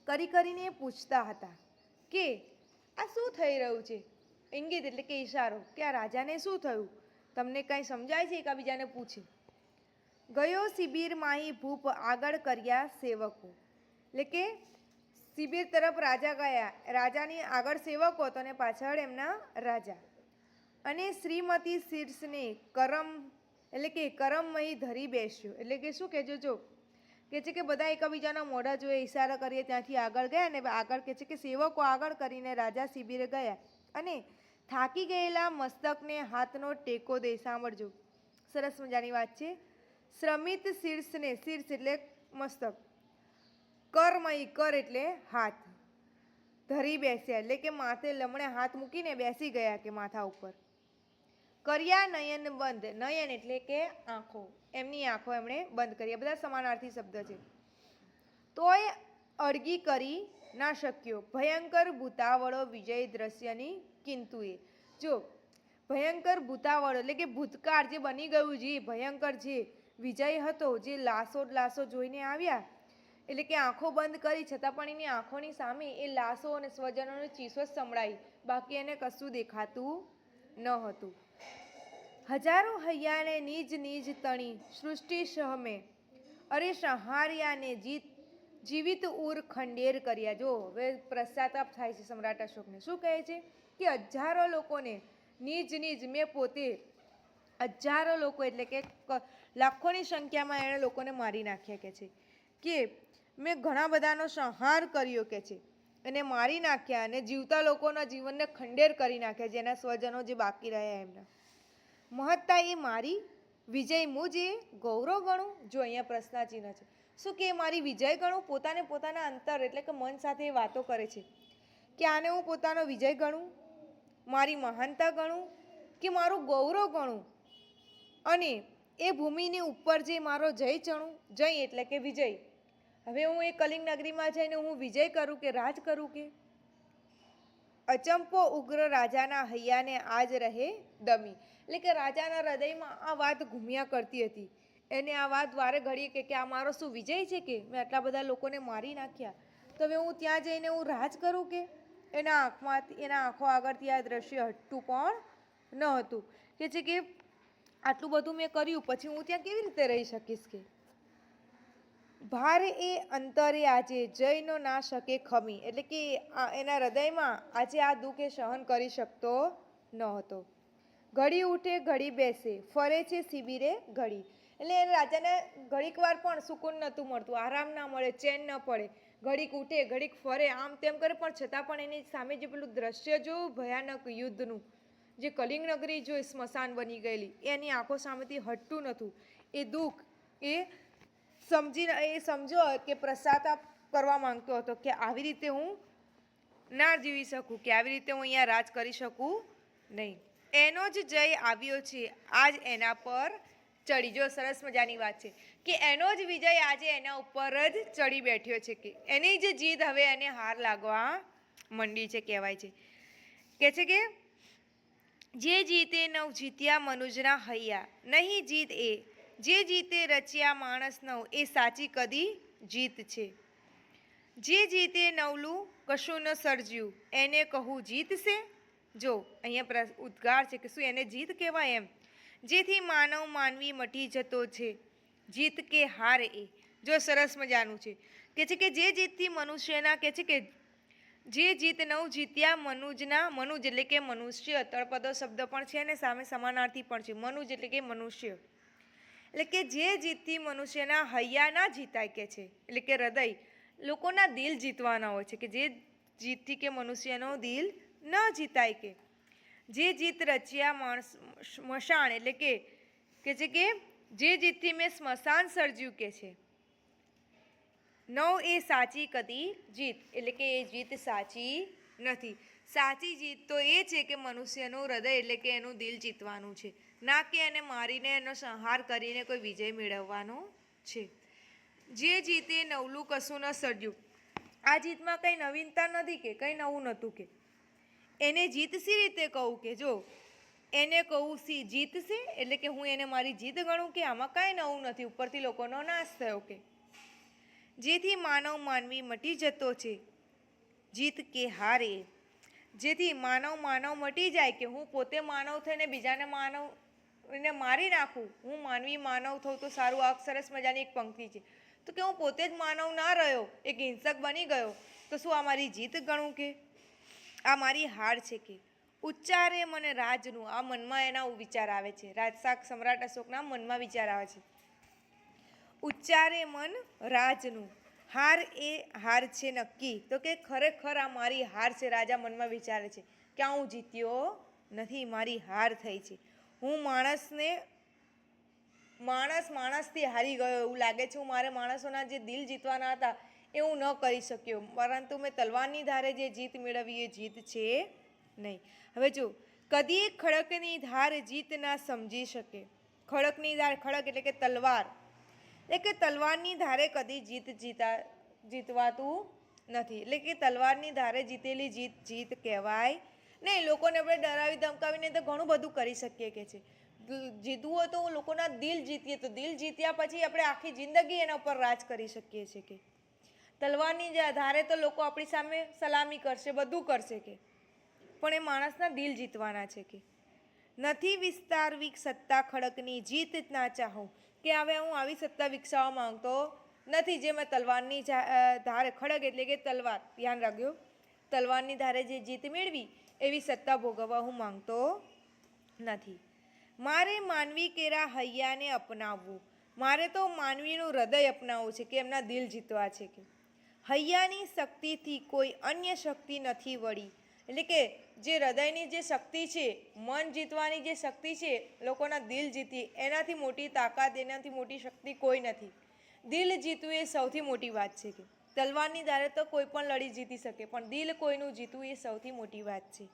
કરીને પૂછતા હતા કે આ શું થઈ રહ્યું છે. ઇંગિત એટલે કે ઈશારો, કે આ રાજાને શું થયું, તમને કંઈ સમજાય છે? એકાબીજાને પૂછે. ગયો શિબિર માહી ભૂપ આગળ કર્યા સેવકો, એટલે કે શિબિર તરફ રાજા ગયા, રાજાની આગળ સેવકો હતો અને પાછળ એમના રાજા. અને શ્રીમતી શીર્ષને કરમ એટલે કે કરમમહી ધરી બેસ્યો, એટલે કે શું કહેજો જો કે છે કે બધા એકબીજાના મોઢા જોઈએ, ઈશારા કરીએ ત્યાંથી આગળ ગયા ને આગળ કે છે કે સેવકો આગળ કરીને રાજા શિબિરે ગયા અને થાકી ગયેલા મસ્તકને હાથનો ટેકો દે. સાંભળજો, સરસ મજાની વાત છે. શ્રમિત શીર્ષને, શીર્ષ એટલે મસ્તક, કરમય કર એટલે હાથ, ધરી બેસ્યા એટલે કે માથે લમણે હાથ મૂકીને બેસી ગયા કે માથા ઉપર. કર્યા નયન બંધ, નયન એટલે કે આંખો, એમની આંખો એમણે બંધ કરી. બધા સમાનાર્થી શબ્દ છે. તોય અડગી કરી ના શક્યો, ભયંકર ભૂતાવળો વિજય દ્રશ્યની કિંતુએ. જો ભયંકર ભૂતાવળો એટલે કે ભૂતકાળ જે બની ગયું, જે ભયંકર જે વિજય હતો, જે લાશો જોઈને આવ્યા, એટલે કે આંખો બંધ કરી છતાં પણ એની આંખોની સામે એ લાશો અને સ્વજનોની ચીસો જ સંભળાઈ, બાકી એને કશું દેખાતું ન હતું. હજારો હૈયાને નિજ નિજ તણી સૃષ્ટિ સહમે, અરે સંહાર્યાને જીવિત ઉર ખંડેર કર્યા. જો હવે પશ્ચાતાપ થાય છે સમ્રાટ અશોકને. શું કહે છે કે હજારો લોકોને નિજ નિજ, મેં પોતે હજારો લોકો એટલે કે લાખોની સંખ્યામાં એણે લોકોને મારી નાખ્યા કે છે, કે મેં ઘણા બધાનો સંહાર કર્યો કે છે, અને મારી નાખ્યા અને જીવતા લોકોના જીવનને ખંડેર કરી નાખ્યા, જેના સ્વજનો જે બાકી રહ્યા એમના. મહત્તા એ મારી, વિજય મુજે ગૌરવ ગણું. જો અહીંયા પ્રશ્નાચિહ્ન છે. શું કે મારી વિજય ગણું? પોતાને પોતાના અંતર એટલે કે મન સાથે વાતો કરે છે કે આને હું પોતાનો વિજય ગણું, મારી મહાનતા ગણું કે મારું ગૌરવ ગણું, અને એ ભૂમિની ઉપર જે મારો જય ચણું, જય એટલે કે વિજય. હવે હું એ કલિંગ નગરીમાં જઈને હું વિજય કરું કે રાજ કરું કે? અચંપો ઉગ્ર રાજાના હૈયાને આજ રહે દમી, એટલે કે રાજાના હૃદયમાં આ વાત ઘૂમ્યા કરતી હતી. એને આ વાત વારે ઘડીએ કે આ મારો શું વિજય છે કે મેં આટલા બધા લોકોને મારી નાખ્યા, તો હવે હું ત્યાં જઈને હું રાજ કરું કે? એના આંખો આગળથી આ દ્રશ્ય હટતું પણ ન હતું. કે છે કે આટલું બધું મેં કર્યું પછી હું ત્યાં કેવી રીતે રહી શકીશ કે? ભારે એ અંતરે આજે જય ના શકે ખમી, એટલે કે એના હૃદયમાં આજે આ દુઃખ એ સહન કરી શકતો ન હતો. ઘડી ઉઠે ઘડી બેસે, ફરે છે શિબિરે ઘડી, એટલે એ રાજાને ઘડીક વાર પણ સુકૂન નહોતું મળતું, આરામ ના મળે, ચેન ન પડે. ઘડીક ઉઠે ઘડીક ફરે, આમ તેમ કરે, પણ છતાં પણ એની સામે જે પેલું દ્રશ્ય જોયું ભયાનક યુદ્ધનું, જે કલિંગ નગરી જોઈ સ્મશાન બની ગયેલી, એની આંખો સામેથી હટતું નહોતું. એ દુઃખ એ સમજો કે પશ્ચાતાપ કરવા માંગતો હતો કે આવી રીતે હું ના જીવી શકું, કે આવી રીતે હું અહીંયા રાજ કરી શકું નહીં. એનો જ જય આવ્યો છે આજ એના પર ચડી. જો સરસ મજાની વાત છે કે એનો જ વિજય આજે એના ઉપર જ ચડી બેઠ્યો છે, કે એની જ જીત હવે એને હાર લાગવા મંડી છે કહેવાય છે. કે છે કે જે જીતે નવ જીત્યા મનુજના હૈયા, નહીં જીત એ જે જીતે રચ્યા માણસ નવ, એ સાચી કદી જીત છે. જે જીતે નવલું કશું ન સર્જ્યું એને કહું જીતશે. જો અહીંયા ઉદ્ગાર છે કે શું એને જીત કહેવાય એમ? જેથી માનવ માનવી મટી જતો છે, જીત કે હાર એ. જો સરસ મજાનું છે કે જે જીતથી મનુષ્યના કે છે કે જે જીત નવ જીત્યા મનુજના, મનુજ એટલે કે મનુષ્ય, તળપદો શબ્દ પણ છે અને સામે સમાનાર્થી પણ છે. મનુજ એટલે કે મનુષ્ય, એટલે કે જે જીતથી મનુષ્યના હૈયા ના જીતાય કે છે, એટલે કે હૃદય, લોકોના દિલ જીતવાના હોય છે, કે જે જીતથી કે મનુષ્યનો દિલ ન જીતાય કે. જે જીત રચ્યા માણસ સ્મશાન, એટલે કે છે કે જે જીતથી મેં સ્મશાન સર્જ્યું કે છે. નવ એ સાચી કદી જીત, એટલે કે એ જીત સાચી નથી. સાચી જીત તો એ છે કે મનુષ્યનું હૃદય એટલે કે એનું દિલ જીતવાનું છે, ના કે એને મારીને એનો સંહાર કરીને કોઈ વિજય મેળવવાનો છે. જે જીતે નવલું કશું ન સર્જ્યું, આ જીતમાં કંઈ નવીનતા નથી કે કંઈ નવું નહોતું કે. એને જીત સી રીતે કહું કે જો એને કહું સી જીતશે, એટલે કે હું એને મારી જીત ગણું કે આમાં કાંઈ નવું નથી, ઉપરથી લોકોનો નાશ થયો કે. જેથી માનવ માનવી મટી જતો છે, જીત કે હારે. જેથી માનવ મટી જાય, કે હું પોતે માનવ થઈને બીજાને માનવને મારી નાખું, હું માનવી માનવ થઉં તો સારું. આ સરસ મજાની એક પંક્તિ છે. તો કે હું પોતે જ માનવ ના રહ્યો, એક હિંસક બની ગયો, તો શું આ મારી જીત ગણું કે આ મારી હાર છે કે? ઉચ્ચારે મને રાજનું, આ મનમાં એના વિચાર આવે છે, રાજશાક સમ્રાટ અશોકના મનમાં વિચાર આવે છે. ઉચ્ચારે મન રાજનું, હાર એ હાર છે નક્કી, તો કે ખરેખર આ મારી હાર છે. રાજા મનમાં વિચારે છે કે આ હું જીત્યો નથી, મારી હાર થઈ છે. હું માણસથી હારી ગયો એવું લાગે છે. હું મારે માણસોના જે દિલ જીતવાના હતા એ હું ન કરી શક્યો, પરંતુ મેં તલવારની ધારે જે જીત મેળવી એ જીત છે નહીં. હવે જો કદી ખડકની ધાર જીત ના સમજી શકે. ખડકની ધાર, ખડક એટલે કે તલવાર, એટલે કે તલવારની ધારે કદી જીતવાતું નથી, એટલે કે તલવારની ધારે જીતેલી જીત કહેવાય નહીં. લોકોને આપણે ડરાવી ધમકાવીને તો ઘણું બધું કરી શકીએ કે છે. જીતવું હોય તો લોકોના દિલ જીતીએ, તો દિલ જીત્યા પછી આપણે આખી જિંદગી એના ઉપર રાજ કરી શકીએ છીએ કે. તલવારની ધારે તો લોકો આપણી સામે સલામી કરશે, બધું કરશે કે, પણ એ માણસના દિલ જીતવાના છે કે. નથી વિસ્તારવી સત્તા ખડકની જીત ના ચાહું, કે હવે હું આવી સત્તા વિકસાવવા માંગતો નથી જે મેં તલવારની ધારે, ખડક એટલે કે તલવાર, ધ્યાન રાખજો, તલવારની ધારે જે જીત મેળવી એવી સત્તા ભોગવવા હું માંગતો નથી. મારે માનવી કેરા હૈયાને અપનાવવું, મારે તો માનવીનું હૃદય અપનાવવું છે, કે એમના દિલ જીતવા છે કે. હૈયાની શક્તિથી કોઈ અન્ય શક્તિ નથી વળી, એટલે કે જે હૃદયની જે શક્તિ છે, મન જીતવાની જે શક્તિ છે, લોકોના દિલ જીતી, એનાથી મોટી તાકાત, એનાથી મોટી શક્તિ કોઈ નથી. દિલ જીતવું એ સૌથી મોટી વાત છે કે તલવારની ધારે તો કોઈ પણ લડી જીતી શકે, પણ દિલ કોઈનું જીતવું એ સૌથી મોટી વાત છે.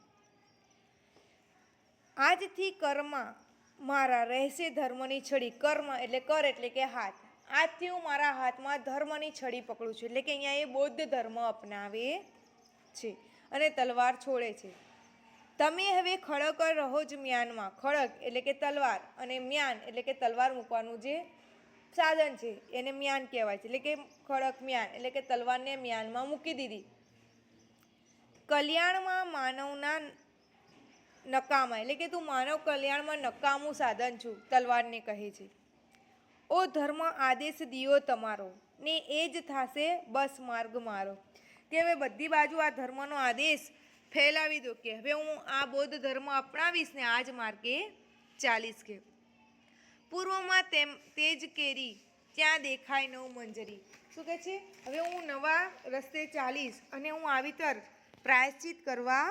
આજથી કર્મમાં મારા રહેશે ધર્મની છડી. કર્મ એટલે કર એટલે કે હાથ. આજથી હું મારા હાથમાં ધર્મની છડી પકડું છું. એટલે કે અહીંયા એ બૌદ્ધ ધર્મ અપનાવે છે અને તલવાર છોડે છે. તમે હવે ખડક રહો જ મ્યાનમાં. ખડક એટલે કે તલવાર અને મ્યાન એટલે કે તલવાર મૂકવાનું જે સાધન છે એને મ્યાન કહેવાય છે. એટલે કે ખડક મ્યાન એટલે કે તલવારને મ્યાનમાં મૂકી દીધી. કલ્યાણમાં માનવના નકામા એટલે કે તું માનવ કલ્યાણમાં નકામું સાધન છું, તલવારને કહે છે. ઓ ધર્મ આદેશ દિયો તમારો ને એ જ થાશે બસ માર્ગ મારો. કે હવે બધી બાજુ આ ધર્મનો આદેશ ફેલાવી દો કે હવે હું આ બૌદ્ધ ધર્મ અપનાવીશ ને આ જ માર્ગે ચાલીશ. કે પૂર્વમાં તેજ કેરી ત્યાં દેખાય નવ મંજરી. શું કહે છે? હવે હું નવા રસ્તે ચાલીશ અને હું આવી પ્રાયશ્ચિત કરવા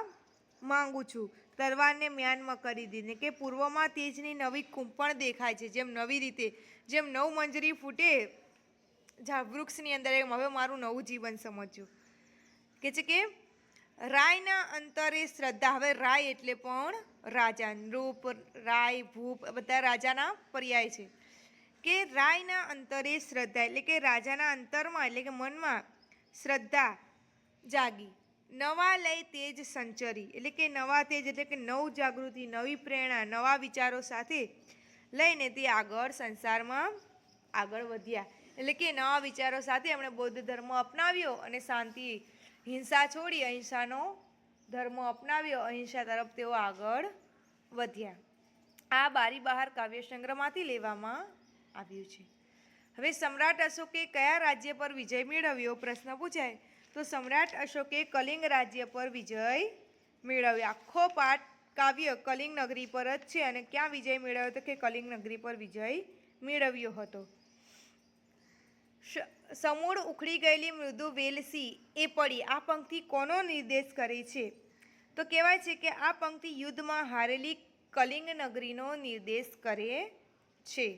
માંગુ છું. તલવારને મ્યાનમાં કરી દીધી કે પૂર્વમાં તેજની નવી કૂંપણ દેખાય છે. જેમ નવી રીતે જેમ નવ મંજરી ફૂટે વૃક્ષની અંદર એમ હવે મારું નવું જીવન સમજ્યું. કે છે કે રાયના અંતરે શ્રદ્ધા. હવે રાય એટલે પણ રાજા. નૃપ, રાય, ભૂપ બધા રાજાના પર્યાય છે. કે રાયના અંતરે શ્રદ્ધા એટલે કે રાજાના અંતરમાં એટલે કે મનમાં શ્રદ્ધા જાગી. નવા લય તેજ સંચરી એટલે કે નવા તેજ એટલે કે નવ જાગૃતિ, નવી પ્રેરણા, નવા વિચારો સાથે લઈને તે આગળ સંસારમાં આગળ વધ્યા. એટલે કે નવા વિચારો સાથે એમણે બૌદ્ધ ધર્મ અપનાવ્યો અને શાંતિ હિંસા છોડી અહિંસાનો ધર્મ અપનાવ્યો. અહિંસા તરફ તેઓ આગળ વધ્યા. આ બારી બહાર કાવ્ય સંગ્રહમાંથી લેવામાં આવ્યું છે. હવે સમ્રાટ અશોકે કયા રાજ્ય પર વિજય મેળવ્યો? પ્રશ્ન પૂછાય તો સમ્રાટ અશોકે કલિંગ રાજ્ય પર વિજય મેળવ્યો. આખો પાઠ કાવ્ય કલિંગ નગરી પર જ છે અને ક્યાં વિજય મેળવ્યો હતો? કે કલિંગ નગરી પર વિજય મેળવ્યો હતો. સમૂળ ઉખડી ગયેલી મૃદુ વેલસી એ પડી. આ પંક્તિ કોનો નિર્દેશ કરે છે? તો કહેવાય છે કે આ પંક્તિ યુદ્ધમાં હારેલી કલિંગ નગરીનો નિર્દેશ કરે છે.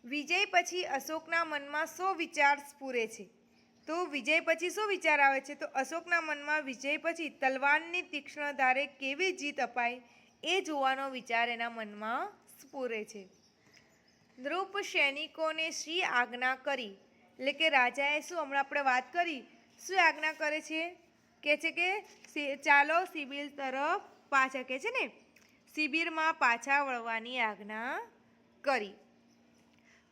વિજય પછી અશોકના મનમાં શો વિચાર સ્ફુરે છે? તો વિજય પછી શું વિચાર આવે છે? તો અશોકના મનમાં વિજય પછી તલવારની તીક્ષ્ણ ધારે કેવી જીત અપાય એ જોવાનો વિચાર એના મનમાં સ્ફુરે છે. નૃપ સૈનિકોને શી આજ્ઞા કરી? એટલે કે રાજાએ શું, હમણાં આપણે વાત કરી, શું આજ્ઞા કરે છે? કે છે કે ચાલો શિબિર તરફ પાછા, કે છે ને શિબિરમાં પાછા વળવાની આજ્ઞા કરી.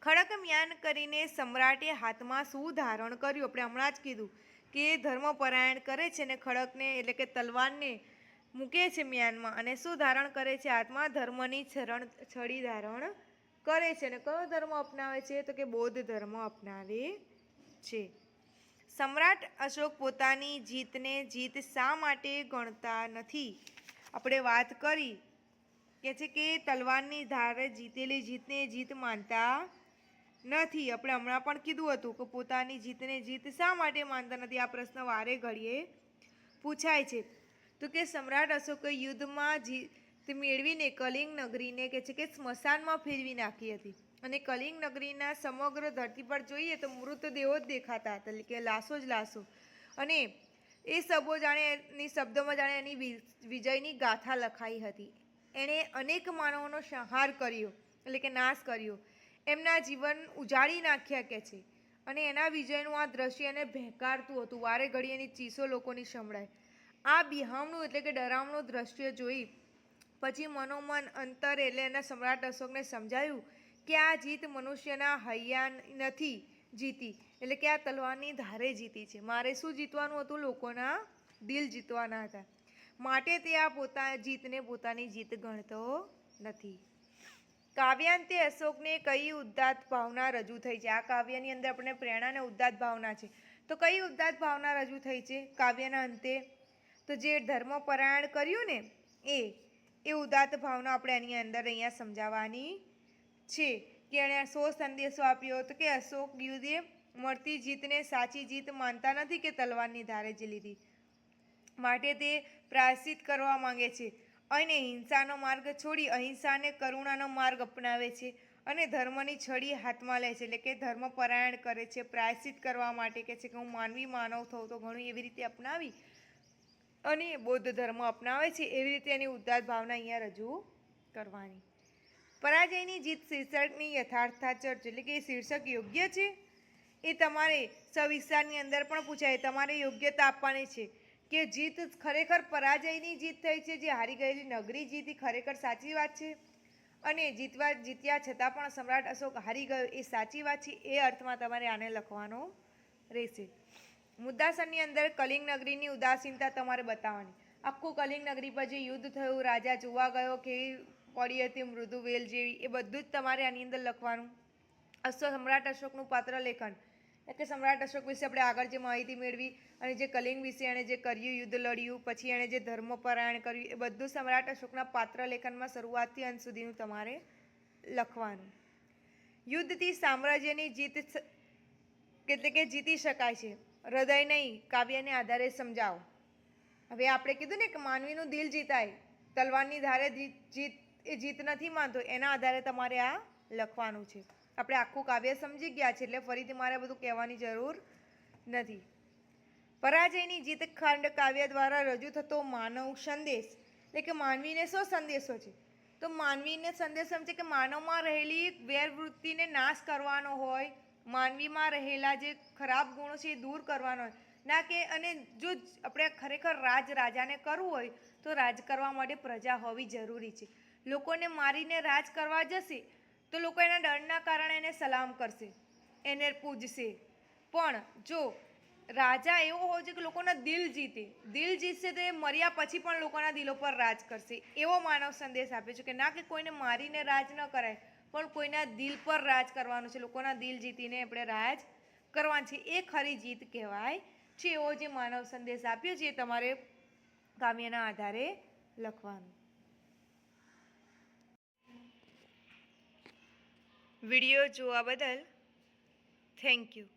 ખડક મ્યાન કરીને સમ્રાટે હાથમાં શું ધારણ કર્યું? આપણે હમણાં જ કીધું કે ધર્મપરાયણ કરે છે ને ખડકને એટલે કે તલવારને મૂકે છે મ્યાનમાં અને શું ધારણ કરે છે? હાથમાં ધર્મની છડી ધારણ કરે છે. અને કયો ધર્મ અપનાવે છે? તો કે બૌદ્ધ ધર્મ અપનાવે છે. સમ્રાટ અશોક પોતાની જીતને જીત શા માટે ગણતા નથી? આપણે વાત કરી કે છે કે તલવારની ધારે જીતેલી જીતને જીત માનતા નથી. આપણે હમણાં પણ કીધું હતું કે પોતાની જીતને જીત શા માટે માનતા નથી? આ પ્રશ્ન વારે ઘડીએ પૂછાય છે. તો કે સમ્રાટ અશોકે યુદ્ધમાં જીત મેળવીને કલિંગ નગરીને કે છે કે સ્મશાનમાં ફેરવી નાખી હતી. અને કલિંગ નગરીના સમગ્ર ધરતી પર જોઈએ તો મૃતદેહો જ દેખાતા હતા, એટલે કે લાશો જ લાશો. અને એ શબ્દોમાં જાણે એની વિજયની ગાથા લખાઈ હતી. એણે અનેક માનવોનો સંહાર કર્યો એટલે કે નાશ કર્યો, એમના જીવન ઉજાડી નાખ્યા કે છે. અને એના વિજયનું આ દ્રશ્ય એને ભેંકારતું હતું. વારે ઘડી એની ચીસો લોકોની સંભળાય. આ બિહામણું એટલે કે ડરામણું દ્રશ્ય જોઈ પછી મનોમન અંતર એટલે એના સમ્રાટ અશોકને સમજાયું કે આ જીત મનુષ્યના હૈયા નથી જીતી, એટલે કે આ તલવારની ધારે જીતી છે. મારે શું જીતવાનું હતું? લોકોના દિલ જીતવાના હતા. માટે તે આ જીતને પોતાની જીત ગણતો નથી. કાવ્યાંતે અશોકને કઈ ઉદાત્ત ભાવના રજૂ થઈ છે? આ કાવ્યની અંદર આપણે પ્રેરણા અને ઉદાત્ત ભાવના છે. તો કઈ ઉદાત્ત ભાવના રજૂ થઈ છે કાવ્યના અંતે? તો જે ધર્મપરાયણ કર્યું ને એ ઉદાત્ત ભાવના આપણે એની અંદર અહીંયા સમજાવવાની છે. કે એણે શો સંદેશો આપ્યો તો કે અશોક યુદ્ધે મળતી જીતને સાચી જીત માનતા નથી કે તલવારની ધારે જ લીધી. માટે તે પ્રાયશ્ચિત કરવા માંગે છે અને હિંસાનો માર્ગ છોડી અહિંસા અને કરુણાનો માર્ગ અપનાવે છે. અને ધર્મની છડી હાથમાં લે છે, એટલે કે ધર્મ પરાયણ કરે છે, પ્રાયશ્ચિત કરવા માટે કે છે કે હું માનવી માનવ થઉં તો ઘણું એવી રીતે અપનાવી અને બૌદ્ધ ધર્મ અપનાવે છે એવી રીતે એની ઉદાત્ત ભાવના અહીંયા રજૂ કરવાની. પરાજયની જીત શીર્ષકની યથાર્થતા ચર્ચા, એટલે કે એ શીર્ષક યોગ્ય છે એ તમારે સવિસ્તારની અંદર પણ પૂછાય. તમારે યોગ્યતા આપવાની છે કે જીત ખરેખર પરાજયની જીત થઈ છે, જે હારી ગયેલી નગરી જીતી ખરેખર સાચી વાત છે, અને જીત્યા છતાં પણ સમ્રાટ અશોક હારી ગયો એ સાચી વાત છે. એ અર્થમાં તમારે આને લખવાનો રહેશે. મુદ્દાસરની અંદર કલિંગ નગરીની ઉદાસીનતા તમારે બતાવવાની. આખું કલિંગ નગરી પર જે યુદ્ધ થયું, રાજા જોવા ગયો, કેવી પડી હતી મૃદુ વેલ જેવી, એ બધું જ તમારે આની અંદર લખવાનું. સમ્રાટ અશોકનું પાત્ર લેખન, એટલે કે સમ્રાટ અશોક વિશે આપણે આગળ જે માહિતી મેળવી અને જે કલિંગ વિશે એણે જે કર્યું, યુદ્ધ લડ્યું, પછી એણે જે ધર્મ પરાયણ કર્યું, એ બધું સમ્રાટ અશોકના પાત્ર લેખનમાં શરૂઆતથી અંત સુધીનું તમારે લખવાનું. યુદ્ધથી સામ્રાજ્યની જીત એટલે કે જીતી શકાય છે, હૃદય નહીં કાવ્યને આધારે સમજાવો. હવે આપણે કીધું ને કે માનવીનું દિલ જીતાય, તલવારની ધારે જીત નથી માનતો, એના આધારે તમારે આ લખવાનું છે. આપણે આખું કાવ્ય સમજી ગયા છે એટલે ફરીથી મારે બધું કહેવાની જરૂર નથી. પરાજયની જીત ખંડ કાવ્ય દ્વારા રજૂ થતો માનવ સંદેશ, એટલે કે માનવીને શું સંદેશો છે? તો માનવીને સંદેશો એમ છે કે માનવમાં રહેલી વેરવૃત્તિને નાશ કરવાનો હોય, માનવીમાં રહેલા જે ખરાબ ગુણો છે એ દૂર કરવાનો હોય ના કે, અને જો આપણે ખરેખર રાજાને કરવું હોય તો રાજ કરવા માટે પ્રજા હોવી જરૂરી છે. લોકોને મારીને રાજ કરવા જશે તો લોકો એના ડરના કારણે એને સલામ કરશે, એને પૂજશે. પણ જો રાજા એવો હોય છે કે લોકોના દિલ જીતશે તો એ મર્યા પછી પણ લોકોના દિલો પર રાજ કરશે. એવો માનવ સંદેશ આપ્યો છે કે ના કે કોઈને મારીને રાજ ન કરાય, પણ કોઈના દિલ પર રાજ કરવાનું છે, લોકોના દિલ જીતીને આપણે રાજ કરવાનું છે. એ ખરી જીત કહેવાય છે. એવો જે માનવ સંદેશ આપ્યો છે એ તમારે કાવ્યના આધારે લખવાનું. વિડીયો જોવા બદલ થેન્ક યુ.